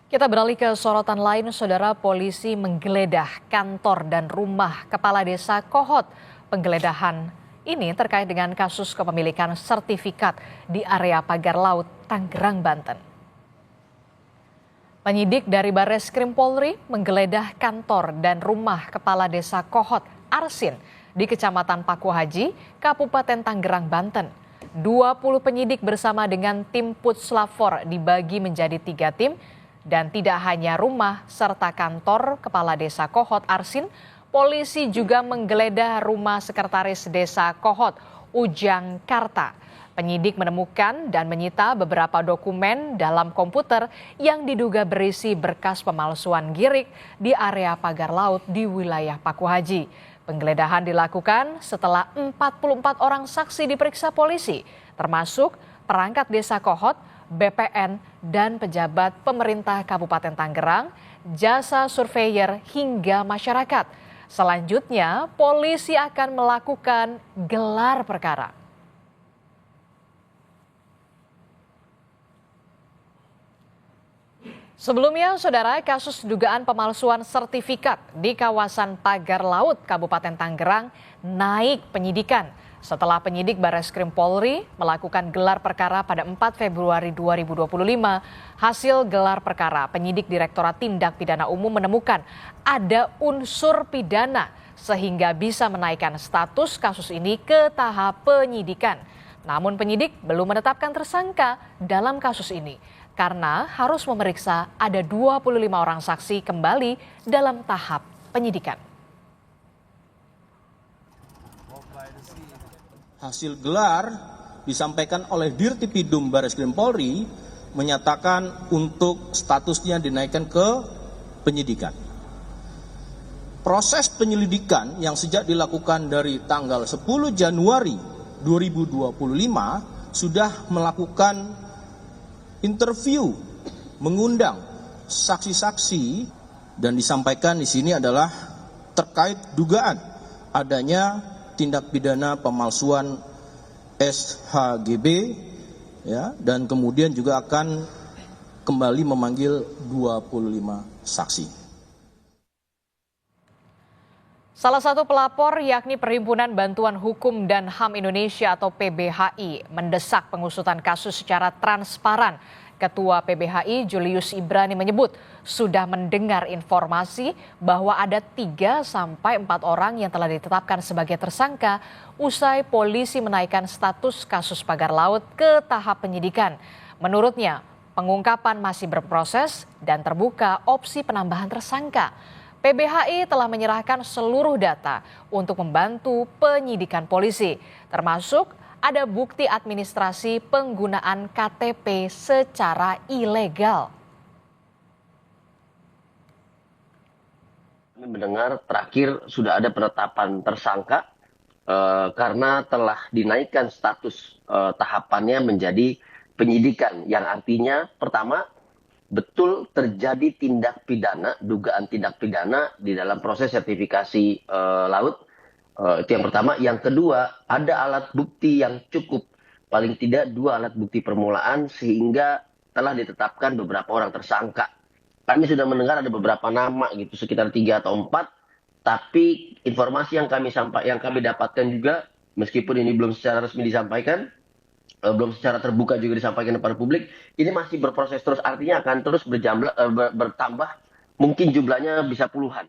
Kita beralih ke sorotan lain, saudara. Polisi menggeledah kantor dan rumah Kepala Desa Kohot. Penggeledahan ini terkait dengan kasus kepemilikan sertifikat di area Pagar Laut, Tangerang, Banten. Penyidik dari Barreskrim Polri menggeledah kantor dan rumah Kepala Desa Kohot Arsin di Kecamatan Paku Haji, Kabupaten Tangerang, Banten. 20 penyidik bersama dengan tim Puslapfor dibagi menjadi 3 tim. Dan tidak hanya rumah serta kantor Kepala Desa Kohot Arsin, polisi juga menggeledah rumah Sekretaris Desa Kohot Ujang Karta. Penyidik menemukan dan menyita beberapa dokumen dalam komputer yang diduga berisi berkas pemalsuan girik di area Pagar Laut di wilayah Paku Haji. Penggeledahan dilakukan setelah 44 orang saksi diperiksa polisi, termasuk perangkat Desa Kohot, BPN, dan pejabat pemerintah Kabupaten Tangerang, jasa surveyor hingga masyarakat. Selanjutnya, polisi akan melakukan gelar perkara. Sebelumnya, saudara, kasus dugaan pemalsuan sertifikat di kawasan Pagar Laut, Kabupaten Tangerang naik penyidikan. Setelah penyidik Barreskrim Polri melakukan gelar perkara pada 4 Februari 2025, hasil gelar perkara penyidik Direktorat Tindak Pidana Umum menemukan ada unsur pidana sehingga bisa menaikkan status kasus ini ke tahap penyidikan. Namun penyidik belum menetapkan tersangka dalam kasus ini karena harus memeriksa ada 25 orang saksi kembali dalam tahap penyidikan. Hasil gelar disampaikan oleh Dirtipidum Barreskrim Polri menyatakan untuk statusnya dinaikkan ke penyidikan. Proses penyelidikan yang sejak dilakukan dari tanggal 10 Januari 2025 sudah melakukan interview, mengundang saksi-saksi, dan disampaikan di sini adalah terkait dugaan adanya tindak pidana pemalsuan SHGB, ya, dan kemudian juga akan kembali memanggil 25 saksi. Salah satu pelapor yakni Perhimpunan Bantuan Hukum dan HAM Indonesia atau PBHI mendesak pengusutan kasus secara transparan. Ketua PBHI Julius Ibrani menyebut sudah mendengar informasi bahwa ada 3 sampai 4 orang yang telah ditetapkan sebagai tersangka usai polisi menaikkan status kasus Pagar Laut ke tahap penyidikan. Menurutnya, pengungkapan masih berproses dan terbuka opsi penambahan tersangka. PBHI telah menyerahkan seluruh data untuk membantu penyidikan polisi, termasuk ada bukti administrasi penggunaan KTP secara ilegal. Kami mendengar terakhir sudah ada penetapan tersangka karena telah dinaikkan status tahapannya menjadi penyidikan, yang artinya pertama betul terjadi tindak pidana, dugaan tindak pidana di dalam proses sertifikasi laut. Itu yang pertama. Yang kedua, ada alat bukti yang cukup, paling tidak 2 alat bukti permulaan sehingga telah ditetapkan beberapa orang tersangka. Kami sudah mendengar ada beberapa nama gitu, sekitar 3 atau 4, tapi informasi yang kami dapatkan juga, meskipun ini belum secara resmi disampaikan, belum secara terbuka juga disampaikan kepada publik, ini masih berproses terus, artinya akan terus bertambah, mungkin jumlahnya bisa puluhan.